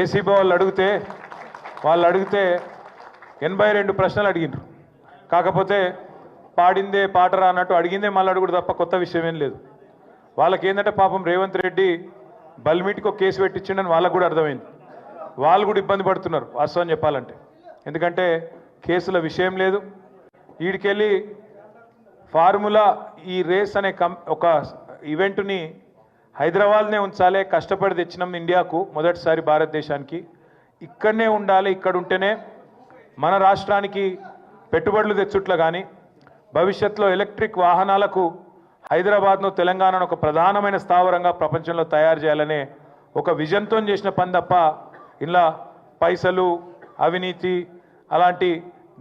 ACB వాళ్ళు అడిగితే 82 ప్రశ్నలు అడిగినారు. కాకపోతే పాడిందే పాటరా అన్నట్టు అడిగిందే మళ్ళీ అడుగుడు తప్ప కొత్త విషయం ఏం లేదు. వాళ్ళకి ఏంటంటే పాపం రేవంత్ రెడ్డి బల్మీటికి ఒక కేసు పెట్టించిండని వాళ్ళకు కూడా అర్థమైంది. వాళ్ళు కూడా ఇబ్బంది పడుతున్నారు వాస్తవం చెప్పాలంటే. ఎందుకంటే కేసుల విషయం లేదు. వీడికెళ్ళి ఫార్ములా ఈ రేస్ అనే ఒక ఈవెంట్ని హైదరాబాద్నే ఉంచాలి, కష్టపడి తెచ్చినాం ఇండియాకు మొదటిసారి భారతదేశానికి, ఇక్కడనే ఉండాలి, ఇక్కడ ఉంటేనే మన రాష్ట్రానికి పెట్టుబడులు తెచ్చుట్ల కానీ భవిష్యత్తులో ఎలక్ట్రిక్ వాహనాలకు హైదరాబాద్ను తెలంగాణను ఒక ప్రధానమైన స్థావరంగా ప్రపంచంలో తయారు చేయాలనే ఒక విజన్తో చేసిన పని తప్ప ఇలా పైసలు అవినీతి అలాంటి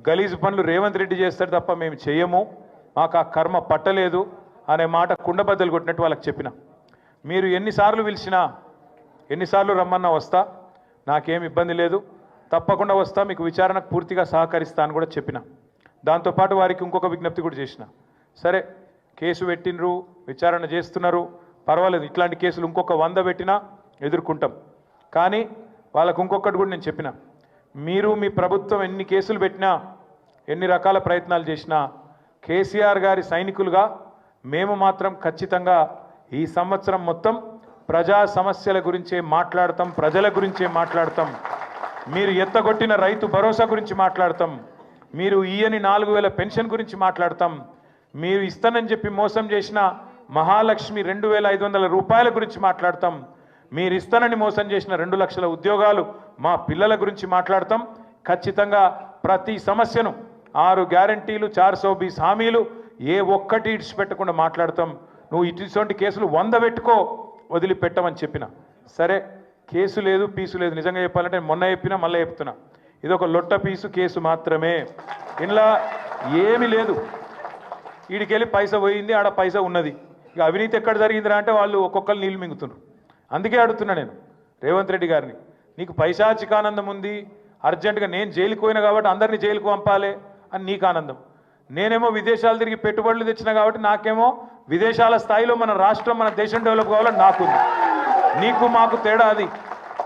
గలీజు పనులు రేవంత్ రెడ్డి చేస్తాడు తప్ప మేము చేయము, మాకు ఆ కర్మ పట్టలేదు అనే మాట కుండబద్దలు కొట్టినట్టు వాళ్ళకి చెప్పిన. మీరు ఎన్నిసార్లు పిలిచినా ఎన్నిసార్లు రమ్మన్నా వస్తా, నాకేం ఇబ్బంది లేదు, తప్పకుండా వస్తా, మీకు విచారణకు పూర్తిగా సహకరిస్తా అని కూడా చెప్పిన. దాంతోపాటు వారికి ఇంకొక విజ్ఞప్తి కూడా చేసిన. సరే కేసు పెట్టినరు, విచారణ చేస్తున్నారు, పర్వాలేదు, ఇట్లాంటి కేసులు ఇంకొక 100 పెట్టినా ఎదుర్కొంటాం. కానీ వాళ్ళకు ఇంకొకటి కూడా నేను చెప్పిన, మీరు మీ ప్రభుత్వం ఎన్ని కేసులు పెట్టినా ఎన్ని రకాల ప్రయత్నాలు చేసినా కేసీఆర్ గారి సైనికులుగా మేము మాత్రం ఖచ్చితంగా ఈ సంవత్సరం మొత్తం ప్రజా సమస్యల గురించే మాట్లాడతాం, ప్రజల గురించే మాట్లాడతాం. మీరు ఎత్తగొట్టిన రైతు భరోసా గురించి మాట్లాడతాం, మీరు ఈయని 4000 పెన్షన్ గురించి మాట్లాడతాం, మీరు ఇస్తానని చెప్పి మోసం చేసిన మహాలక్ష్మి 2500 రూపాయల గురించి మాట్లాడతాం, మీరు ఇస్తానని మోసం చేసిన 2 లక్షల ఉద్యోగాలు మా పిల్లల గురించి మాట్లాడతాం. ఖచ్చితంగా ప్రతి సమస్యను 6 గ్యారంటీలు 420 హామీలు ఏ ఒక్కటి ఇడిచిపెట్టకుండా మాట్లాడతాం. నువ్వు ఇటువంటి కేసులు 100 పెట్టుకో, వదిలిపెట్టమని చెప్పిన. సరే కేసు లేదు పీసు లేదు, నిజంగా చెప్పాలంటే మొన్న చెప్పినా మళ్ళీ చెప్తున్నా, ఇది ఒక లొట్ట పీసు కేసు మాత్రమే, ఇంట్లో ఏమీ లేదు. వీడికెళ్ళి పైసా పోయింది, ఆడ పైసా ఉన్నది. ఇక అవినీతి ఎక్కడ జరిగిందిరా అంటే వాళ్ళు ఒక్కొక్కరు నీళ్ళు మింగుతున్నారు. అందుకే అడుగుతున్నా నేను రేవంత్ రెడ్డి గారిని, నీకు పైశాచికానందం ఉంది, అర్జెంటుగా నేను జైలుకు పోయినా కాబట్టి అందరినీ జైలుకు పంపాలి అని నీకు ఆనందం, నేనేమో విదేశాలు తిరిగి పెట్టుబడులు తెచ్చినా కాబట్టి నాకేమో విదేశాల స్థాయిలో మన రాష్ట్రం మన దేశం డెవలప్ కావాలని నాకుంది. నీకు మాకు తేడా అది.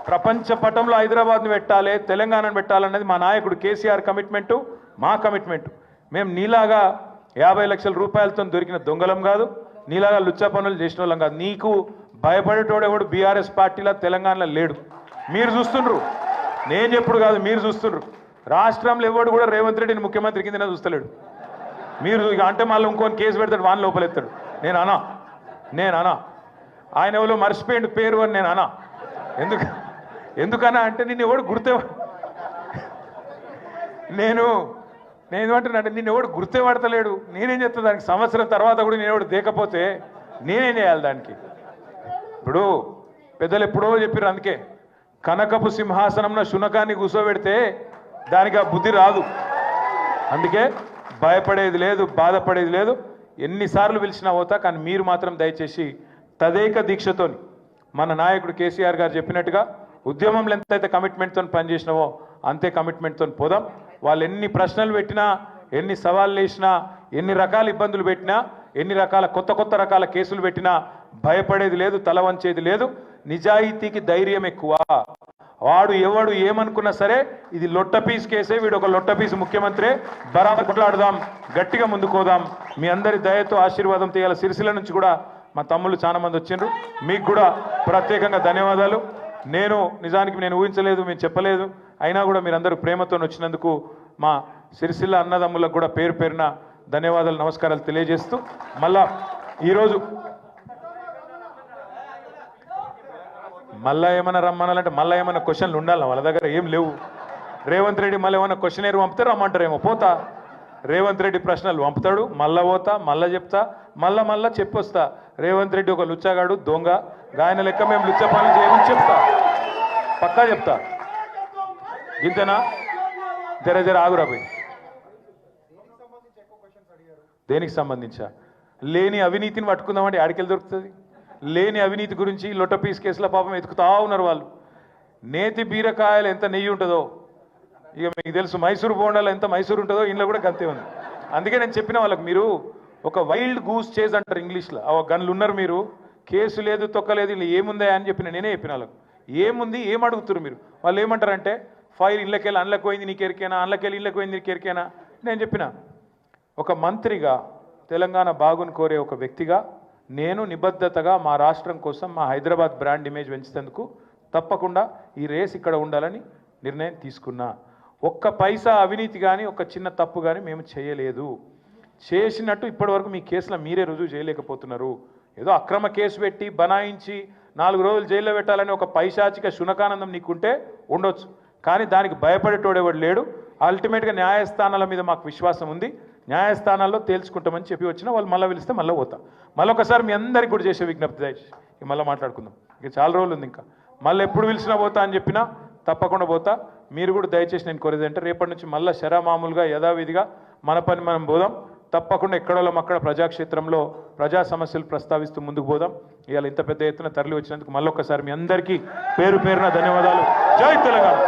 ప్రపంచ పటంలో హైదరాబాద్ను పెట్టాలి, తెలంగాణను పెట్టాలన్నది మా నాయకుడు కేసీఆర్ కమిట్మెంటు, మా కమిట్మెంటు. మేము నీలాగా 50 లక్షల రూపాయలతో దొరికిన దొంగలం కాదు, నీలాగా లుచ్చా పనులు చేసిన వాళ్ళం కాదు. నీకు భయపడేటోడెవడు బీఆర్ఎస్ పార్టీలో తెలంగాణలో లేడు. మీరు చూస్తుండ్రు, నేను చెప్పుడు కాదు, మీరు చూస్తుండ్రు. రాష్ట్రంలో ఎవడు కూడా రేవంత్ రెడ్డిని ముఖ్యమంత్రి కిందనే చూస్తలేడు. మీరు ఇక అంటే మళ్ళీ ఇంకొని కేసు పెడతాడు, వాని లోపలెత్తాడు. నేను అనా ఆయన ఎవరో మర్చిపోయిండు పేరు అని నేను అనా. ఎందుకన్నా అంటే నిన్ను ఎవడు నేను ఏమంటున్నా, నిన్ను ఎవడు గుర్తుపడతలేడు. నేనేం చేస్తా దానికి? సంవత్సరం తర్వాత కూడా నేను ఎవడు దేకపోతే నేనేం చేయాలి దానికి? ఇప్పుడు పెద్దలు ఎప్పుడో చెప్పారు, అందుకే కనకపు సింహాసనంలో శునకాన్ని కూర్చోబెడితే దానికి ఆ బుద్ధి రాదు. అందుకే భయపడేది లేదు, బాధపడేది లేదు. ఎన్నిసార్లు పిలిచినా పోతా, కానీ మీరు మాత్రం దయచేసి తదేక దీక్షతోని మన నాయకుడు కేసీఆర్ గారు చెప్పినట్టుగా ఉద్యమంలో ఎంతైతే కమిట్మెంట్తో పనిచేసినావో అంతే కమిట్మెంట్తో పోదాం. వాళ్ళు ఎన్ని ప్రశ్నలు పెట్టినా, ఎన్ని సవాళ్ళు వేసినా, ఎన్ని రకాల ఇబ్బందులు పెట్టినా, ఎన్ని రకాల కొత్త రకాల కేసులు పెట్టినా భయపడేది లేదు, తల వంచేది లేదు. నిజాయితీకి ధైర్యం ఎక్కువ. వాడు ఎవడు ఏమనుకున్నా సరే ఇది లొట్ట పీస్ కేసే, వీడు ఒక లొట్ట పీసు ముఖ్యమంత్రి, బరాబర్ కొట్లాడదాం, గట్టిగా ముందుకోదాం. మీ అందరి దయతో ఆశీర్వాదం తీయాల. సిరిసిల్ల నుంచి కూడా మా తమ్ముళ్ళు చాలా మంది వచ్చిండ్రు, మీకు కూడా ప్రత్యేకంగా ధన్యవాదాలు. నిజానికి నేను ఊహించలేదు, మేము చెప్పలేదు, అయినా కూడా మీరందరూ ప్రేమతో వచ్చినందుకు మా సిరిసిల్ల అన్నదమ్ములకు కూడా పేరు పేరున ధన్యవాదాలు, నమస్కారాలు తెలియజేస్తూ మళ్ళా ఈరోజు మళ్ళా ఏమైనా రమ్మనాలంటే మళ్ళీ ఏమైనా క్వశ్చన్లు ఉండాలి, వాళ్ళ దగ్గర ఏం లేవు. రేవంత్ రెడ్డి మళ్ళీ ఏమైనా క్వశ్చన్ పంపితే రమ్మంటారేమో, పోతా. రేవంత్ రెడ్డి ప్రశ్నలు పంపుతాడు, మళ్ళా పోతా, మళ్ళా చెప్తా, మళ్ళా చెప్పొస్తా. రేవంత్ రెడ్డి ఒక లుచ్చగాడు, దొంగ, ఆయన లెక్క మేము లుచ్చ పనులు చేయమని చెప్తా, పక్కా చెప్తా. ఇంతేనా? జర ఆగురా పోయి. దేనికి సంబంధించా? లేని అవినీతిని పట్టుకుందామంటే ఆడికెళ్ళి దొరుకుతుంది. లేని అవినీతి గురించి లొట్టపీస్ కేసుల పాపం ఎత్తుకుతా ఉన్నారు వాళ్ళు. నేతి బీరకాయలు ఎంత నెయ్యి ఉంటుందో, ఇక మీకు తెలుసు మైసూరు బోండాలు ఎంత మైసూరు ఉంటుందో, ఇంట్లో కూడా గంతే ఉంది. అందుకే నేను చెప్పిన వాళ్ళకి, మీరు ఒక వైల్డ్ గూస్ చేజ్ అంటారు ఇంగ్లీష్లో, ఆ గన్లు ఉన్నారు, మీరు కేసు లేదు తొక్కలేదు, ఇలా ఏముందా అని నేనే చెప్పిన వాళ్ళకు. ఏముంది, ఏం అడుగుతారు మీరు? వాళ్ళు ఏమంటారంటే ఫైర్ ఇళ్ళకెళ్ళి అందులోకి పోయింది నీకు ఎరికేనా, అందులోకెళ్ళి ఇళ్ళకి పోయింది నీకు ఎరికేనా? నేను చెప్పిన ఒక మంత్రిగా, తెలంగాణ బాగుని కోరే ఒక వ్యక్తిగా నేను నిబద్ధతగా మా రాష్ట్రం కోసం మా హైదరాబాద్ బ్రాండ్ ఇమేజ్ పెంచేందుకు తప్పకుండా ఈ రేస్ ఇక్కడ ఉండాలని నిర్ణయం తీసుకున్నా. ఒక్క పైసా అవినీతి కానీ ఒక చిన్న తప్పు కానీ మేము చేయలేదు. చేసినట్టు ఇప్పటివరకు మీ కేసులో మీరే రుజువు చేయలేకపోతున్నారు. ఏదో అక్రమ కేసు పెట్టి బనాయించి 4 రోజులు జైల్లో పెట్టాలని ఒక పైశాచిక శునకానందం నీకుంటే ఉండొచ్చు, కానీ దానికి భయపడేటోడెవడు లేడు. అల్టిమేట్గా న్యాయస్థానాల మీద మాకు విశ్వాసం ఉంది. న్యాయస్థానాల్లో తేల్చుకుంటామని చెప్పి వచ్చినా వాళ్ళు మళ్ళీ పిలిస్తే మళ్ళీ పోతా. మళ్ళీ ఒకసారి మీ అందరికీ కూడా చేసే విజ్ఞప్తి దయచేసి మళ్ళీ మాట్లాడుకుందాం. ఇక చాలా రోజులు ఉంది, ఇంకా మళ్ళీ ఎప్పుడు పిలిచినా పోతా అని చెప్పినా తప్పకుండా పోతా. మీరు కూడా దయచేసి నేను కోరేది అంటే రేపటి నుంచి మళ్ళీ మామూలుగా యథావిధిగా మన పని మనం పోదాం. తప్పకుండా ఎక్కడోళ్ళం అక్కడ ప్రజాక్షేత్రంలో ప్రజా సమస్యలు ప్రస్తావిస్తూ ముందుకు పోదాం. ఇవాళ ఇంత పెద్ద ఎత్తున తరలి వచ్చినందుకు మళ్ళొక్కసారి మీ అందరికీ పేరు పేరున ధన్యవాదాలు. జై తెలంగాణ.